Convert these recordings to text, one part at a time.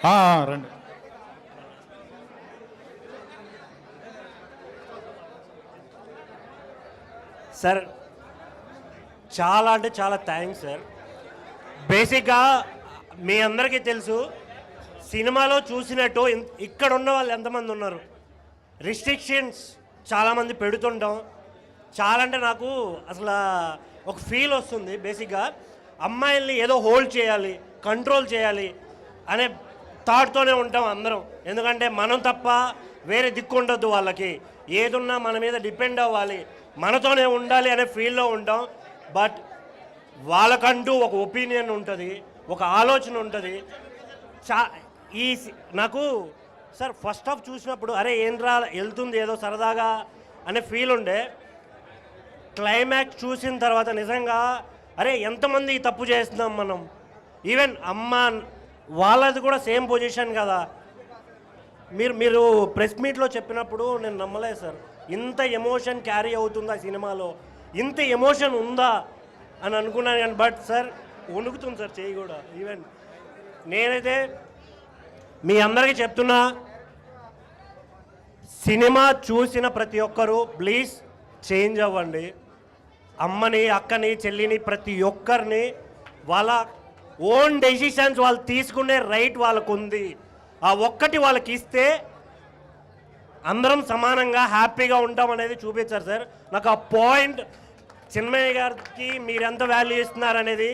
రండి. సార్ చాలా అంటే చాలా థ్యాంక్స్ సార్. బేసిక్గా మీ అందరికీ తెలుసు, సినిమాలో చూసినట్టు ఇక్కడ ఉన్న వాళ్ళు ఎంతమంది ఉన్నారు, రిస్ట్రిక్షన్స్ చాలామంది పెడుతుంటాం. చాలా అంటే నాకు అసలు ఒక ఫీల్ వస్తుంది. బేసిక్గా అమ్మాయిల్ని ఏదో హోల్డ్ చేయాలి, కంట్రోల్ చేయాలి అనే థాట్తోనే ఉంటాం అందరం. ఎందుకంటే మనం తప్ప వేరే దిక్కు ఉండొద్దు, వాళ్ళకి ఏదున్నా మన మీద డిపెండ్ అవ్వాలి, మనతోనే ఉండాలి అనే ఫీల్లో ఉంటాం. బట్ వాళ్ళకంటూ ఒక ఒపీనియన్ ఉంటుంది, ఒక ఆలోచన ఉంటుంది. నాకు సార్ ఫస్ట్ హాఫ్ చూసినప్పుడు అరే ఏంట్రా వెళ్తుంది ఏదో సరదాగా అనే ఫీల్ ఉండే. క్లైమాక్స్ చూసిన తర్వాత నిజంగా అరే ఎంతమంది తప్పు చేస్తున్నాం మనం, ఈవెన్ అమ్మ వాళ్ళది కూడా సేమ్ పొజిషన్ కదా. మీరు ప్రెస్ మీట్లో చెప్పినప్పుడు నేను నమ్మలేదు సార్, ఇంత ఎమోషన్ క్యారీ అవుతుందా సినిమాలో, ఇంత ఎమోషన్ ఉందా అని అనుకున్నాను. కానీ బట్ సార్ వణుకుతుంది సార్ చేయి కూడా. ఈవెన్ నేనైతే మీ అందరికీ చెప్తున్నా, సినిమా చూసిన ప్రతి ఒక్కరూ ప్లీజ్ చేంజ్ అవ్వండి. అమ్మని, అక్కని, చెల్లిని, ప్రతి ఒక్కరిని వాళ్ళ ఓన్ డెసిషన్స్ వాళ్ళు తీసుకునే రైట్ వాళ్ళకు ఉంది. ఆ ఒక్కటి వాళ్ళకి ఇస్తే అందరం సమానంగా హ్యాపీగా ఉంటాం అనేది చూపించారు సార్. నాకు ఆ పాయింట్ చిన్మయ్య గారికి మీరు ఎంత వాల్యూ ఇస్తున్నారనేది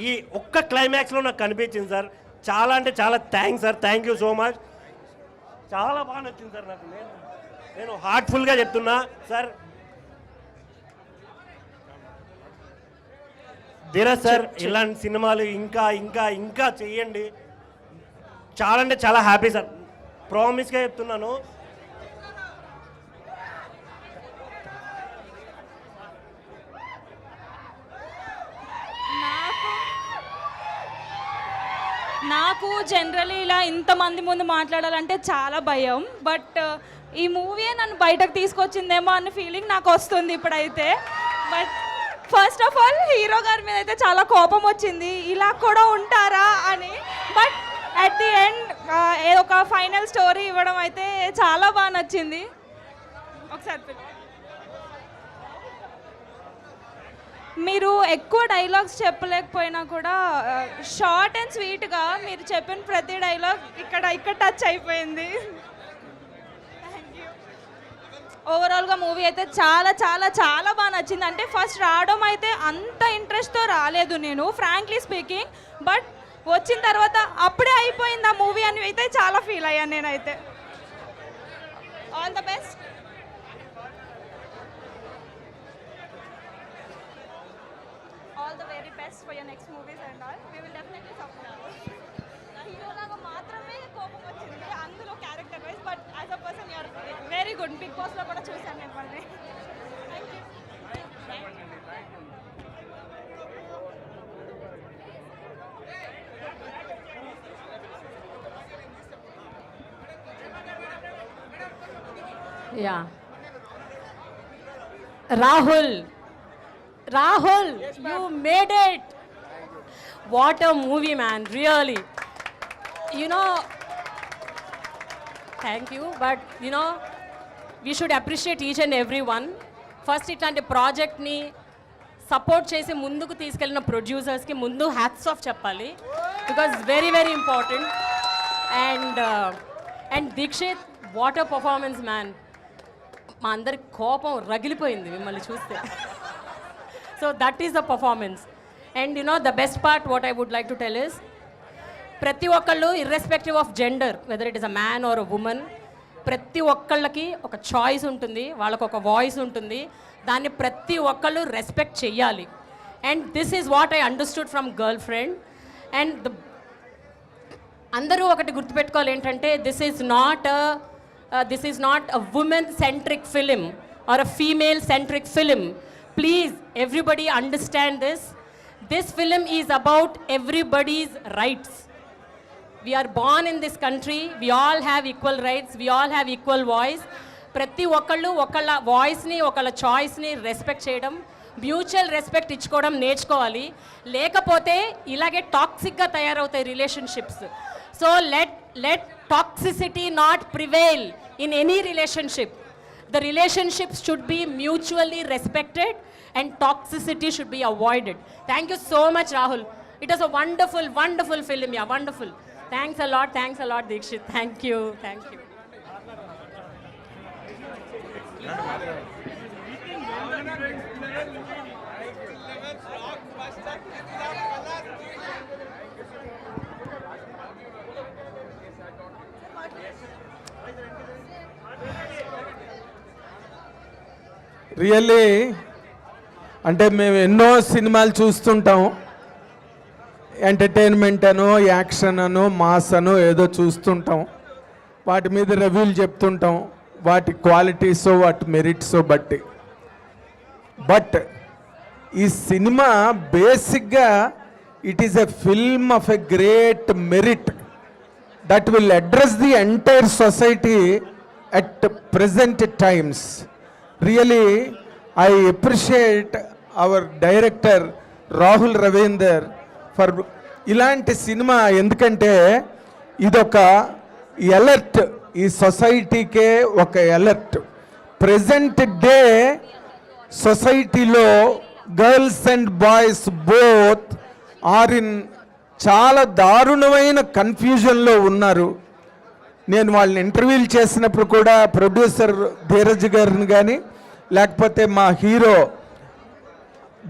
ఈ ఒక్క క్లైమాక్స్లో నాకు కనిపించింది సార్. చాలా అంటే చాలా thanks sir, thank you so much. చాలా బాగా నచ్చింది సార్ నాకు. నేను హార్ట్ఫుల్గా చెప్తున్నా సార్. ధీరజ్ సార్ ఇలాంటి సినిమాలు ఇంకా ఇంకా ఇంకా చెయ్యండి. చాలా అంటే చాలా హ్యాపీ సార్, ప్రామిస్గా చెప్తున్నాను. నాకు జనరలీ ఇలా ఇంతమంది ముందు మాట్లాడాలంటే చాలా భయం. బట్ ఈ మూవీ నన్ను బయటకు తీసుకొచ్చిందేమో అన్న ఫీలింగ్ నాకు వస్తుంది ఇప్పుడైతే. But first of all hero గారి మీద అయితే చాలా కోపం వచ్చింది, ఇలా కూడా ఉంటారా అని. బట్ అట్ ది ఎండ్ ఏదో ఒక ఫైనల్ స్టోరీ ఇవ్వడం అయితే చాలా బాగా నచ్చింది. ఒకసారి మీరు ఎక్కువ డైలాగ్స్ చెప్పలేకపోయినా కూడా షార్ట్ అండ్ స్వీట్గా మీరు చెప్పిన ప్రతి డైలాగ్ ఇక్కడ టచ్ అయిపోయింది. ఓవరాల్గా మూవీ అయితే చాలా చాలా చాలా బాగా నచ్చింది. అంటే ఫస్ట్ రావడం అయితే అంత ఇంట్రెస్ట్తో రాలేదు నేను, ఫ్రాంక్లీ స్పీకింగ్. బట్ వచ్చిన తర్వాత అప్పుడే అయిపోయింది ఆ మూవీ అని అయితే చాలా ఫీల్ అయ్యాను నేనైతే. All the best. All the very best for your next movies and all. We will definitely support. హీరోలాగా మాత్రమే కోపం వచ్చింది అందులో character wise. But as a person you're very good. Big బాస్లో కూడా చూశాను నేను మళ్ళీ. Thank you. Yeah. Rahul, yes, you made it. What a movie, man, really. You know, thank you, but you know, we should appreciate each and every one. First, ఇట్లాంటి ప్రాజెక్ట్ని support చేసి ముందుకు తీసుకెళ్ళిన ప్రొడ్యూసర్స్కి ముందు హ్యాట్స్ ఆఫ్ చెప్పాలి, because very very important. And Dikshit, what a performance, man. మా అందరి కోపం రగిలిపోయింది మిమ్మల్ని చూస్తే. So that is the performance. And you know the best part what I would like to tell is, ప్రతి ఒక్కళ్ళు irrespective of gender, whether it is a man or a women, ప్రతి ఒక్కళ్ళకి ఒక చాయిస్ ఉంటుంది, వాళ్ళకు ఒక వాయిస్ ఉంటుంది. దాన్ని ప్రతి ఒక్కళ్ళు రెస్పెక్ట్ చెయ్యాలి. And this is what I understood from girl friend. And అందరూ ఒకటి గుర్తుపెట్టుకోవాలి ఏంటంటే, this is not a women-centric film or a female-centric film. Please, everybody understand this. This film is about everybody's rights. We are born in this country. We all have equal rights. We all have equal voice. ప్రతి ఒక్కళ్ళు ఒకళ్ళ వాయిస్ని, ఒకళ్ళ చాయిస్ని respect చేయడం, mutual respect ఇచ్చుకోవడం నేర్చుకోవాలి. లేకపోతే ఇలాగే టాక్సిక్గా తయారవుతాయి relationships. So let let toxicity not prevail in any relationship. The relationships should be mutually respected and toxicity should be avoided. Thank you so much, Rahul. It was a wonderful, wonderful film. Yeah, wonderful. Thanks a lot, Deekshit. Thank you, thank you. Really అంటే మేము ఎన్నో సినిమాలు చూస్తుంటాం, entertainment అనో action అనో mass అనో ఏదో చూస్తుంటాం, వాటి మీద రివ్యూలు చెప్తుంటాం, వాటి క్వాలిటీసో వాటి మెరిట్సో బట్టి. బట్ ఈ సినిమా బేసిక్గా it is a film of a great merit that will address the entire society at present times. Really, I appreciate our director Rahul Ravindra for ఇలాంటి సినిమా. ఎందుకంటే ఇదొక అలర్ట్, ఈ సొసైటీకే ఒక అలర్ట్. ప్రెజెంట్ డే సొసైటీలో girls and boys both are in చాలా దారుణమైన కన్ఫ్యూజన్లో ఉన్నారు. నేను వాళ్ళని ఇంటర్వ్యూలు చేసినప్పుడు కూడా ప్రొడ్యూసర్ ధీరజ్ గారిని కానీ లేకపోతే మా హీరో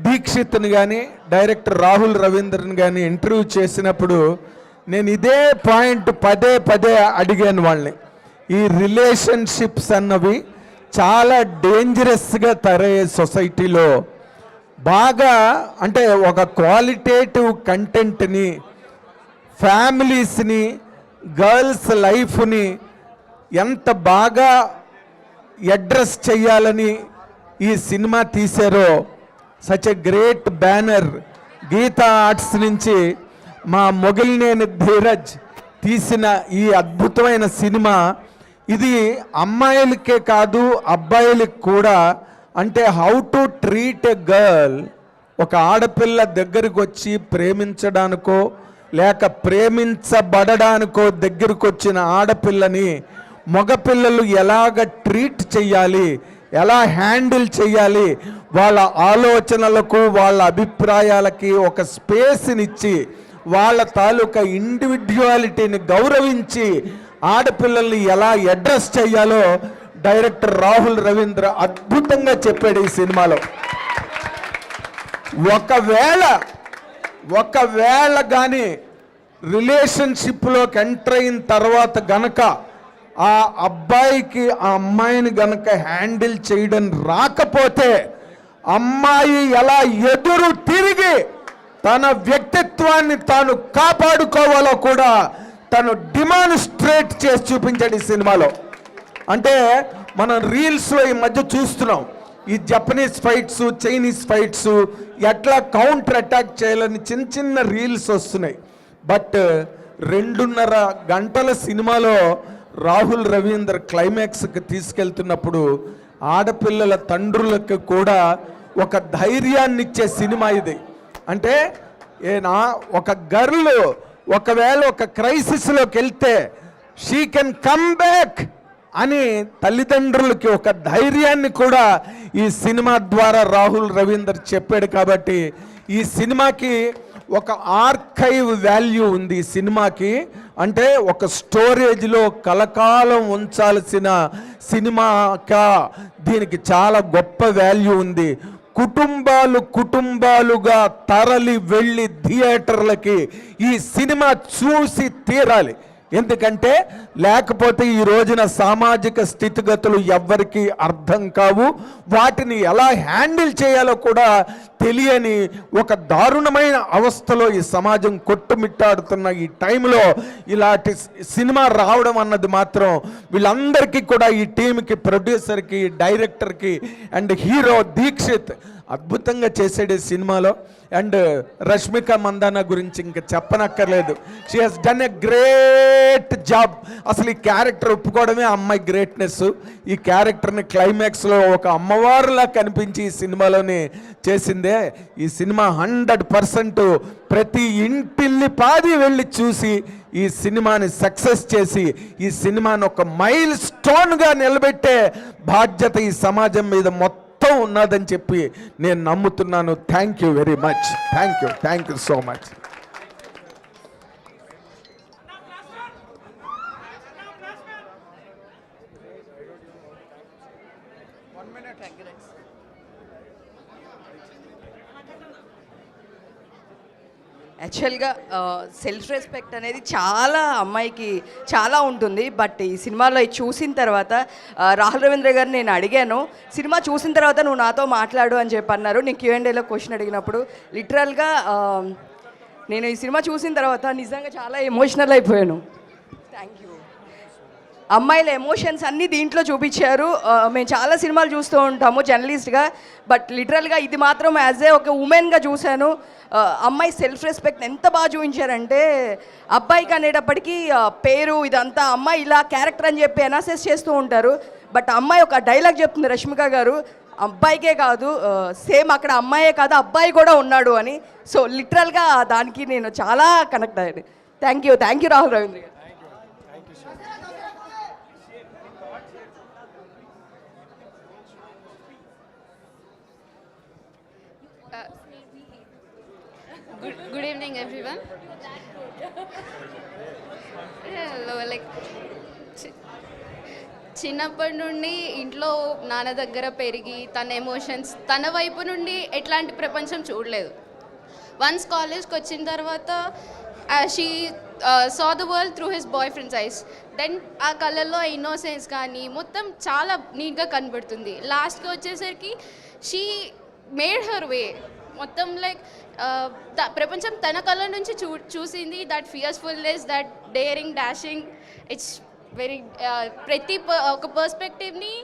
దీక్షిత్ని కానీ డైరెక్టర్ రాహుల్ రవీంద్రని కానీ ఇంటర్వ్యూ చేసినప్పుడు నేను ఇదే పాయింట్ పదే పదే అడిగాను వాళ్ళని. ఈ రిలేషన్షిప్స్ అన్నవి చాలా డేంజరస్గా తయారయ్యే సొసైటీలో బాగా అంటే ఒక క్వాలిటేటివ్ కంటెంట్ని, ఫ్యామిలీస్ని, గర్ల్స్ లైఫ్ని ఎంత బాగా అడ్రస్ చేయాలని ఈ సినిమా తీశారో. Such a great banner Geetha Arts నుంచి మా మొగిలినేని ధీరజ్ తీసిన ఈ అద్భుతమైన సినిమా. ఇది అమ్మాయిలకే కాదు అబ్బాయిలకు కూడా. అంటే how to treat a girl, ఒక ఆడపిల్ల దగ్గరికి వచ్చి ప్రేమించడానికో లేక ప్రేమించబడడానికో దగ్గరకు వచ్చిన ఆడపిల్లని మగపిల్లలు ఎలాగ ట్రీట్ చేయాలి, ఎలా హ్యాండిల్ చేయాలి, వాళ్ళ ఆలోచనలకు వాళ్ళ అభిప్రాయాలకి ఒక స్పేస్నిచ్చి వాళ్ళ తాలూకా ఇండివిడ్యువాలిటీని గౌరవించి ఆడపిల్లల్ని ఎలా అడ్రస్ చేయాలో డైరెక్టర్ రాహుల్ రవీంద్ర అద్భుతంగా చెప్పాడు ఈ సినిమాలో. ఒకవేళ కానీ రిలేషన్షిప్లోకి ఎంటర్ అయిన తర్వాత గనక ఆ అబ్బాయికి ఆ అమ్మాయిని గనక హ్యాండిల్ చేయడం రాకపోతే అమ్మాయి ఎలా ఎదురు తిరిగి తన వ్యక్తిత్వాన్ని తాను కాపాడుకోవాలో కూడా తను డిమాన్స్ట్రేట్ చేసి చూపించాడు ఈ సినిమాలో. అంటే మనం రీల్స్లో ఈ మధ్య చూస్తున్నాం, ఈ జపనీస్ ఫైట్స్, చైనీస్ ఫైట్స్ ఎట్లా కౌంటర్ అటాక్ చేయాలని చిన్న చిన్న రీల్స్ వస్తున్నాయి. బట్ 2.5 గంటల సినిమాలో రాహుల్ రవీంద్ర క్లైమాక్స్కి తీసుకెళ్తున్నప్పుడు ఆడపిల్లల తండ్రులకు కూడా ఒక ధైర్యాన్ని ఇచ్చే సినిమా ఇది. అంటే ఒక గర్ల్ ఒకవేళ ఒక క్రైసిస్లోకి వెళ్తే షీ కెన్ కమ్ బ్యాక్ అని తల్లిదండ్రులకి ఒక ధైర్యాన్ని కూడా ఈ సినిమా ద్వారా రాహుల్ రవీందర్ చెప్పాడు. కాబట్టి ఈ సినిమాకి ఒక ఆర్కైవ్ వాల్యూ ఉంది. ఈ సినిమాకి అంటే ఒక స్టోరేజ్లో కలకాలం ఉంచాల్సిన సినిమాగా దీనికి చాలా గొప్ప వాల్యూ ఉంది. కుటుంబాలుగా తరలి వెళ్ళి థియేటర్లకి ఈ సినిమా చూసి తీరాలి. ఎందుకంటే లేకపోతే ఈ రోజున సామాజిక స్థితిగతులు ఎవ్వరికీ అర్థం కావు, వాటిని ఎలా హ్యాండిల్ చేయాలో కూడా తెలియని ఒక దారుణమైన అవస్థలో ఈ సమాజం కొట్టుమిట్టాడుతున్న ఈ టైంలో ఇలాంటి సినిమా రావడం అన్నది మాత్రం వీళ్ళందరికీ కూడా, ఈ టీంకి, ప్రొడ్యూసర్కి, డైరెక్టర్కి అండ్ హీరో దీక్షిత్ అద్భుతంగా చేసాడు ఈ సినిమాలో. అండ్ రష్మిక మందాన గురించి ఇంకా చెప్పనక్కర్లేదు. She has done a great job. అసలు ఈ క్యారెక్టర్ ఒప్పుకోవడమే ఆ అమ్మాయి గ్రేట్నెస్. ఈ క్యారెక్టర్ని క్లైమాక్స్లో ఒక అమ్మవారులా కనిపించి ఈ సినిమాలోనే చేసిందే. ఈ సినిమా 100% ప్రతి ఇంటిల్లి పాది వెళ్ళి చూసి ఈ సినిమాని సక్సెస్ చేసి ఈ సినిమాని ఒక మైల్ స్టోన్గా నిలబెట్టే బాధ్యత ఈ సమాజం మీద మొత్తం ఉన్నదని చెప్పి నేను నమ్ముతున్నాను. Thank you very much. Thank you so much. యాక్చువల్గా సెల్ఫ్ రెస్పెక్ట్ అనేది చాలా అమ్మాయికి చాలా ఉంటుంది. బట్ ఈ సినిమాలో ఇది చూసిన తర్వాత రాహుల్ రవీంద్ర గారు నేను అడిగాను, సినిమా చూసిన తర్వాత నువ్వు నాతో మాట్లాడు అని చెప్పి అన్నారు. నేను Q&Aలో క్వశ్చన్ అడిగినప్పుడు లిటరల్గా నేను ఈ సినిమా చూసిన తర్వాత నిజంగా చాలా ఎమోషనల్ అయిపోయాను. Thank you. అమ్మాయిల ఎమోషన్స్ అన్నీ దీంట్లో చూపించారు. మేము చాలా సినిమాలు చూస్తూ ఉంటాము జర్నలిస్ట్గా, బట్ లిటరల్గా ఇది మాత్రం యాజ్ ఏ ఒక ఉమెన్గా చూశాను. అమ్మాయి సెల్ఫ్ రెస్పెక్ట్ ఎంత బాగా చూపించారంటే, అబ్బాయికి అనేటప్పటికీ పేరు ఇదంతా అమ్మాయి ఇలా క్యారెక్టర్ అని చెప్పి అనాసెస్ చేస్తూ ఉంటారు. బట్ అమ్మాయి ఒక డైలాగ్ చెప్తుంది రష్మిక గారు, అబ్బాయికే కాదు సేమ్ అక్కడ అమ్మాయే కాదు అబ్బాయి కూడా ఉన్నాడు అని. సో లిటరల్గా దానికి నేను చాలా కనెక్ట్ అయ్యాను. థ్యాంక్ యూ రాహుల్ రవీంద్ర గారు. Good evening, everyone. Hello, like చిన్నప్పటి నుండి ఇంట్లో నాన్న దగ్గర పెరిగి తన ఎమోషన్స్ తన వైపు నుండి ఎట్లాంటి ప్రపంచం చూడలేదు. వన్స్ కాలేజ్కి వచ్చిన తర్వాత she saw the world through his boyfriend's eyes. Then ఆ కళ్ళల్లో ఇన్నోసెన్స్ కానీ మొత్తం చాలా నీట్గా కనబడుతుంది. లాస్ట్కి వచ్చేసరికి షీ మేడ్ హర్ వే. మొత్తం లైక్ ప్రపంచం తన కళ్ళ నుంచి చూసింది. That fearfulness, that daring, dashing, it's very ఒక పర్స్పెక్టివ్ని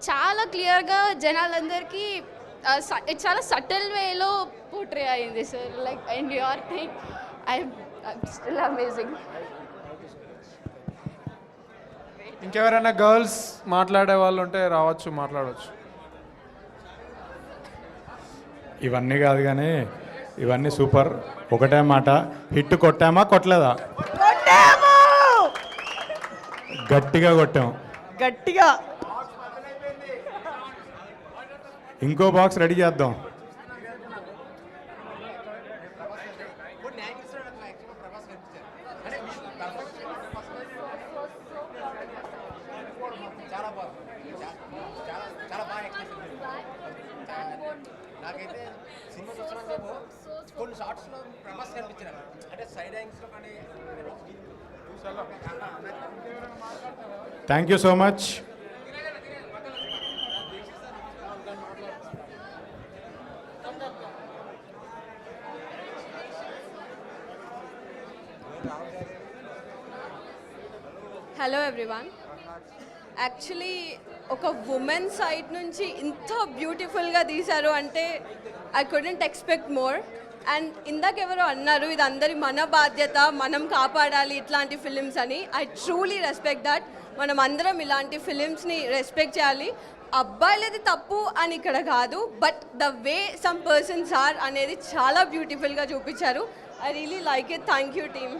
చాలా క్లియర్గా జనాలందరికీ చాలా సటిల్ వేలో పోర్ట్రే అయింది sir. Like and your thing I'm still amazing. ఇంకెవరైనా గర్ల్స్ మాట్లాడే వాళ్ళు ఉంటే రావచ్చు, మాట్లాడవచ్చు. ఇవన్నీ కాదు కానీ ఇవన్నీ సూపర్. ఒకటే మాట, హిట్ కొట్టామా కొట్టలేదా? గట్టిగా కొట్టాం. ఇంకో బాక్స్ రెడీ చేద్దాం. నాకైతే సినిమా చూస్తున్నాను కొన్ని షార్ట్స్లో ప్రభాస్ కనిపించారు, అంటే సైడ్ యాంగిల్స్లో కానీ. Thank you so much. Hello everyone. Actually ఒక ఉమెన్ సైడ్ నుంచి ఇంత బ్యూటిఫుల్గా తీశారు అంటే I couldn't expect more. And ఇందాక ఎవరో అన్నారు ఇది అందరి మన బాధ్యత, మనం కాపాడాలి ఇట్లాంటి ఫిలిమ్స్ అని. I truly respect that. మనం అందరం ఇలాంటి ఫిలిమ్స్ని రెస్పెక్ట్ చేయాలి. అబ్బాయిలది తప్పు అని ఇక్కడ కాదు, but the way some persons are అనేది చాలా బ్యూటిఫుల్గా చూపించారు. I really like it. Thank you team.